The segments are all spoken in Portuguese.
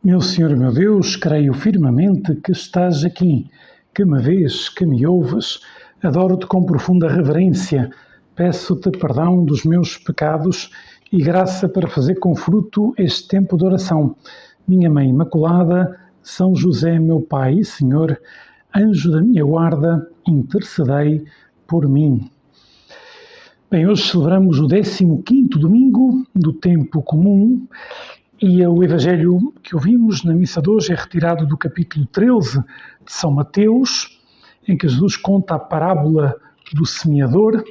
Meu Senhor, meu Deus, creio firmemente que estás aqui, que me vês, que me ouves. Adoro-te com profunda reverência. Peço-te perdão dos meus pecados e graça para fazer com fruto este tempo de oração. Minha Mãe Imaculada, São José, meu Pai e Senhor, anjo da minha guarda, intercedei por mim. Bem, hoje celebramos o 15º domingo do tempo comum e o Evangelho que ouvimos na missa de hoje é retirado do capítulo 13 de São Mateus, em que Jesus conta a parábola do semeador.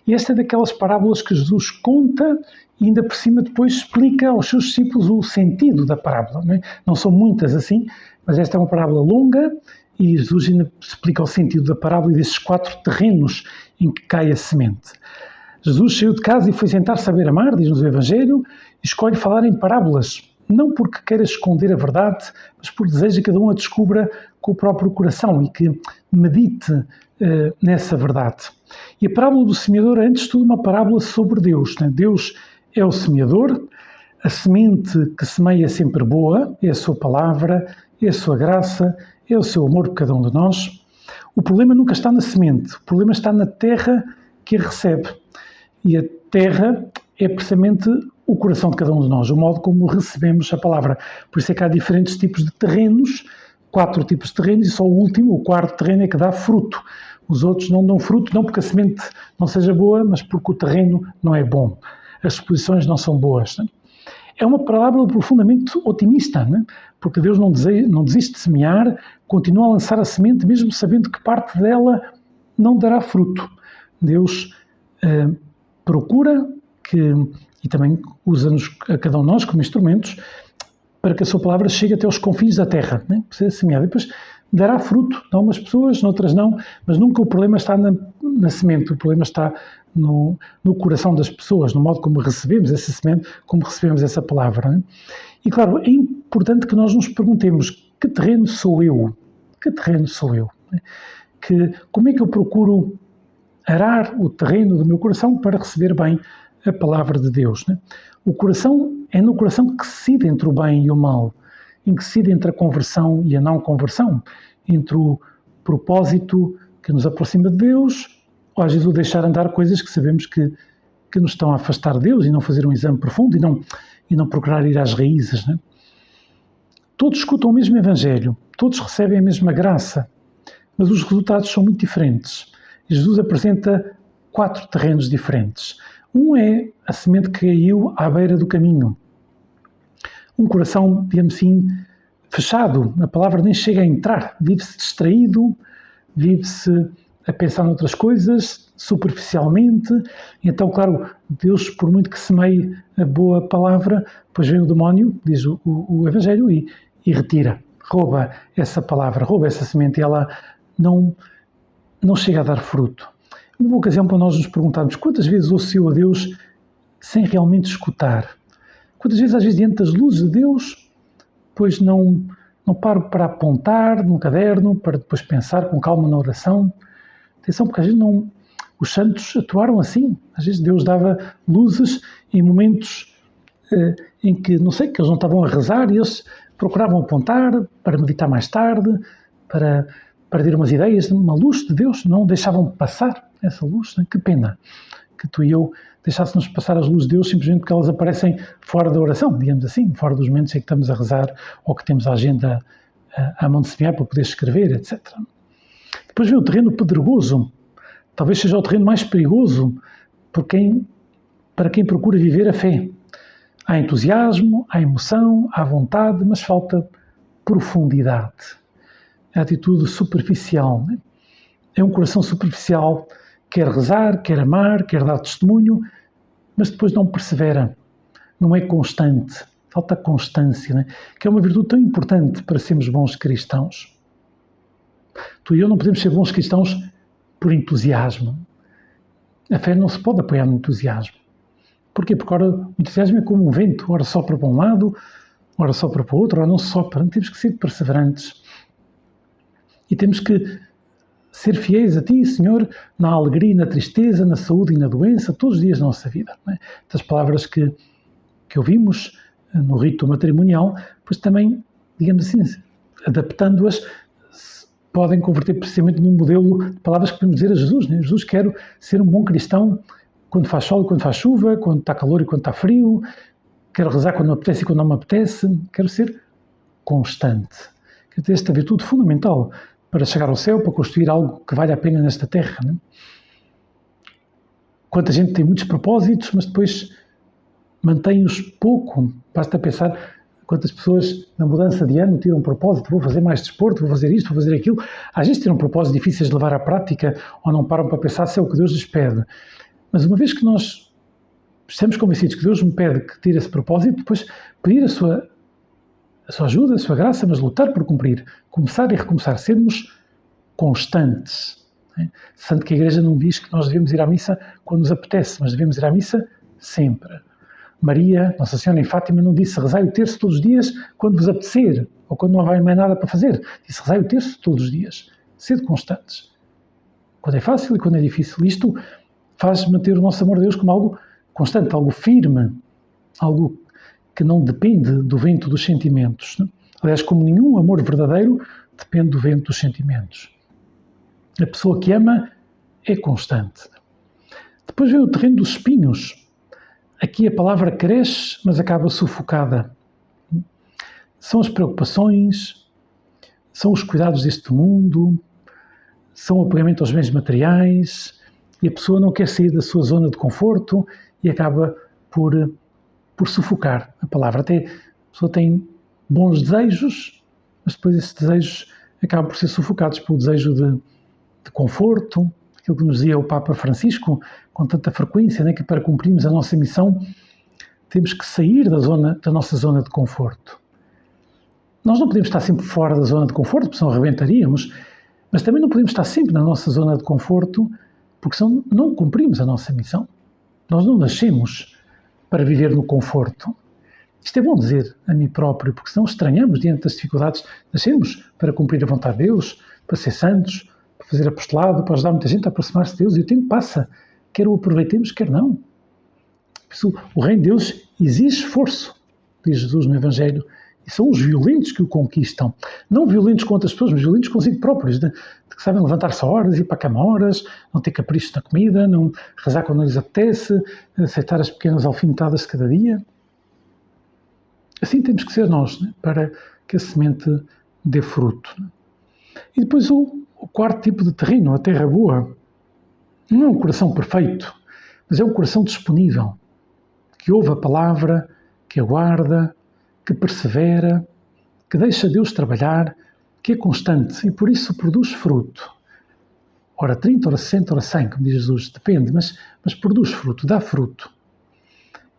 E esta é daquelas parábolas que Jesus conta e ainda por cima depois explica aos seus discípulos o sentido da parábola. Não são muitas assim, mas esta é uma parábola longa e Jesus ainda explica o sentido da parábola e desses 4 terrenos em que cai a semente. Jesus saiu de casa e foi sentar-se à beira-mar, diz-nos o Evangelho, e escolhe falar em parábolas, não porque queira esconder a verdade, mas porque deseja que cada um a descubra com o próprio coração e que medite nessa verdade. E a parábola do semeador é, antes de tudo, uma parábola sobre Deus. Deus é o semeador, a semente que semeia é sempre boa, é a sua palavra, é a sua graça, é o seu amor por cada um de nós. O problema nunca está na semente, o problema está na terra que a recebe. E a terra é precisamente o coração de cada um de nós, o modo como recebemos a palavra. Por isso é que há diferentes tipos de terrenos, 4 tipos de terrenos, e só o último, o 4º terreno, é que dá fruto. Os outros não dão fruto, não porque a semente não seja boa, mas porque o terreno não é bom. As exposições não são boas. É uma parábola profundamente otimista, porque Deus não desiste de semear, continua a lançar a semente, mesmo sabendo que parte dela não dará fruto. Deus procura e também usa-nos a cada um de nós como instrumentos para que a sua palavra chegue até os confins da terra, precisa ser semeada. Depois dará fruto, a umas pessoas, noutras não, mas nunca o problema está na semente, o problema está no coração das pessoas, no modo como recebemos essa semente, como recebemos essa palavra. E claro, é importante que nós nos perguntemos: que terreno sou eu? Que terreno sou eu? Como é que eu procuro arar o terreno do meu coração para receber bem a palavra de Deus? O coração é no coração que se decide entre o bem e o mal, em que se decide entre a conversão e a não conversão, entre o propósito que nos aproxima de Deus, ou às vezes o deixar andar coisas que sabemos que nos estão a afastar de Deus e não fazer um exame profundo e não procurar ir às raízes. Todos escutam o mesmo Evangelho, todos recebem a mesma graça, mas os resultados são muito diferentes. Jesus apresenta 4 terrenos diferentes. Um é a semente que caiu à beira do caminho. Um coração, digamos assim, fechado, a palavra nem chega a entrar, vive-se distraído, vive-se a pensar noutras coisas, superficialmente. Então, claro, Deus, por muito que semeie a boa palavra, depois vem o demónio, diz o Evangelho, e retira, rouba essa palavra, rouba essa semente, e ela não chega a dar fruto. Uma boa ocasião para nós nos perguntarmos: quantas vezes ouço eu a Deus sem realmente escutar? Quantas vezes, às vezes, diante das luzes de Deus, depois não paro para apontar num caderno, para depois pensar com calma na oração? Atenção, porque às vezes os santos atuaram assim. Às vezes Deus dava luzes em momentos em que, não sei, que eles não estavam a rezar e eles procuravam apontar para meditar mais tarde, para ter umas ideias, uma luz de Deus, não deixavam passar essa luz. Que pena que tu e eu deixássemos passar as luzes de Deus simplesmente porque elas aparecem fora da oração, digamos assim, fora dos momentos em que estamos a rezar ou que temos a agenda à mão de semear para poder escrever, etc. Depois vem o terreno pedregoso, talvez seja o terreno mais perigoso para quem procura viver a fé. Há entusiasmo, há emoção, há vontade, mas falta profundidade. A atitude superficial. É um coração superficial, quer rezar, quer amar, quer dar testemunho, mas depois não persevera, não é constante, falta constância, que é uma virtude tão importante para sermos bons cristãos. Tu e eu não podemos ser bons cristãos por entusiasmo. A fé não se pode apoiar no entusiasmo. Porquê? Porque ora, o entusiasmo é como um vento, ora sopra para um lado, ora sopra para o outro, ora não sopra. Temos que ser perseverantes. E temos que ser fiéis a Ti, Senhor, na alegria e na tristeza, na saúde e na doença, todos os dias da nossa vida. Estas palavras que ouvimos no rito matrimonial, pois também digamos assim, adaptando-as, podem converter precisamente num modelo de palavras que podemos dizer a Jesus. Né? Jesus, quero ser um bom cristão quando faz sol e quando faz chuva, quando está calor e quando está frio, quero rezar quando me apetece e quando não me apetece, quero ser constante. Quero ter esta virtude fundamental para chegar ao céu, para construir algo que vale a pena nesta terra. Né? Quanta gente tem muitos propósitos, mas depois mantém-os pouco. Basta pensar quantas pessoas na mudança de ano tiram um propósito, vou fazer mais desporto, vou fazer isto, vou fazer aquilo. Às vezes tiram propósitos difíceis de levar à prática ou não param para pensar se é o que Deus lhes pede. Mas uma vez que nós estamos convencidos que Deus me pede que tire esse propósito, depois pedir a sua ajuda, a sua graça, mas lutar por cumprir, começar e recomeçar, sermos constantes. Né? Santo que a Igreja não diz que nós devemos ir à missa quando nos apetece, mas devemos ir à missa sempre. Maria, Nossa Senhora em Fátima, não disse rezai o terço todos os dias quando vos apetecer, ou quando não há mais nada para fazer. Disse rezai o terço todos os dias. Sede constantes. Quando é fácil e quando é difícil. Isto faz manter o nosso amor a Deus como algo constante, algo firme, algo que não depende do vento dos sentimentos. Né? Aliás, como nenhum amor verdadeiro depende do vento dos sentimentos. A pessoa que ama é constante. Depois vem o terreno dos espinhos. Aqui a palavra cresce, mas acaba sufocada. São as preocupações, são os cuidados deste mundo, são o apagamento aos bens materiais, e a pessoa não quer sair da sua zona de conforto e acaba por sufocar a palavra. Até a pessoa tem bons desejos, mas depois esses desejos acabam por ser sufocados pelo desejo de conforto, aquilo que nos dizia o Papa Francisco com tanta frequência, né, que para cumprirmos a nossa missão temos que sair da nossa zona de conforto. Nós não podemos estar sempre fora da zona de conforto, porque senão arrebentaríamos, mas também não podemos estar sempre na nossa zona de conforto, porque senão não cumprimos a nossa missão. Nós não nascemos para viver no conforto. Isto é bom dizer a mim próprio, porque senão estranhamos diante das dificuldades. Nascemos para cumprir a vontade de Deus, para ser santos, para fazer apostolado, para ajudar muita gente a aproximar-se de Deus, e o tempo passa. Quer o aproveitemos, quer não. O reino de Deus exige esforço, diz Jesus no Evangelho, e são os violentos que o conquistam. Não violentos com outras pessoas, mas violentos consigo próprios, de que sabem levantar-se a horas, ir para a cama a horas, não ter caprichos na comida, não rezar quando não lhes apetece, aceitar as pequenas alfinetadas de cada dia. Assim temos que ser nós, né, para que a semente dê fruto. E depois o quarto tipo de terreno, a terra boa, não é um coração perfeito, mas é um coração disponível, que ouve a palavra, que aguarda, que persevera, que deixa Deus trabalhar, que é constante e por isso produz fruto. Ora 30, ora 60, ora 100, como diz Jesus, depende, mas produz fruto, dá fruto.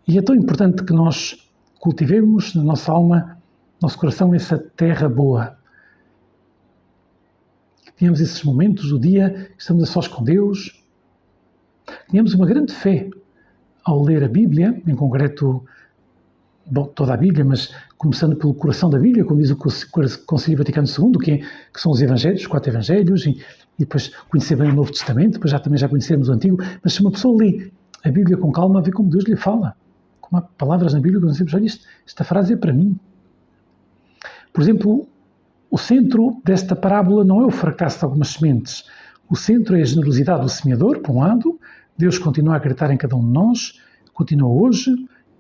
E é tão importante que nós cultivemos na nossa alma, no nosso coração, essa terra boa. Que tenhamos esses momentos do dia que estamos a sós com Deus, que tenhamos uma grande fé ao ler a Bíblia, em concreto, toda a Bíblia, mas começando pelo coração da Bíblia, como diz o Concílio Vaticano II, que são os Evangelhos, os 4 Evangelhos, e depois conhecer bem o Novo Testamento, depois também já conhecermos o Antigo, mas se uma pessoa lê a Bíblia com calma, vê como Deus lhe fala, como há palavras na Bíblia que nós dizemos, olha, esta frase é para mim. Por exemplo, o centro desta parábola não é o fracasso de algumas sementes, o centro é a generosidade do semeador, por um lado. Deus continua a acreditar em cada um de nós, continua hoje,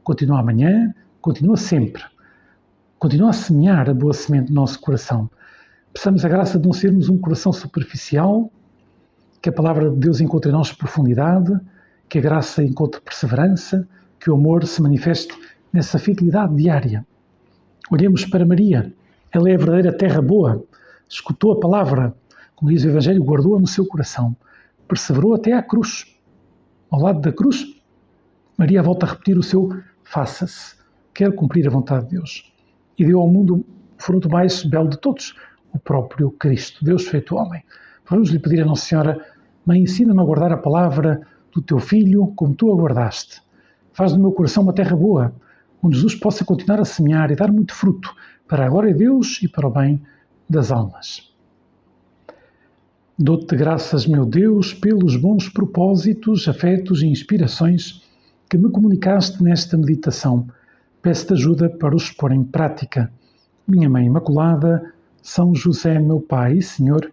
continua amanhã, continua sempre. Continua a semear a boa semente no nosso coração. Peçamos a graça de não sermos um coração superficial, que a palavra de Deus encontre em nós profundidade, que a graça encontre perseverança, que o amor se manifeste nessa fidelidade diária. Olhemos para Maria. Ela é a verdadeira terra boa. Escutou a palavra, como diz o Evangelho, guardou-a no seu coração. Perseverou até à cruz. Ao lado da cruz, Maria volta a repetir o seu faça-se. Quer cumprir a vontade de Deus. E deu ao mundo o fruto mais belo de todos, o próprio Cristo, Deus feito homem. Vamos lhe pedir a Nossa Senhora, Mãe, ensina-me a guardar a palavra do teu Filho como tu a guardaste. Faz do meu coração uma terra boa, onde Jesus possa continuar a semear e dar muito fruto para a glória de Deus e para o bem das almas. Dou-te graças, meu Deus, pelos bons propósitos, afetos e inspirações que me comunicaste nesta meditação. Peço-te ajuda para os pôr em prática. minha Mãe Imaculada, São José, meu Pai e Senhor,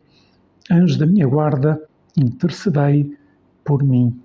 anjo da minha guarda, intercedei por mim.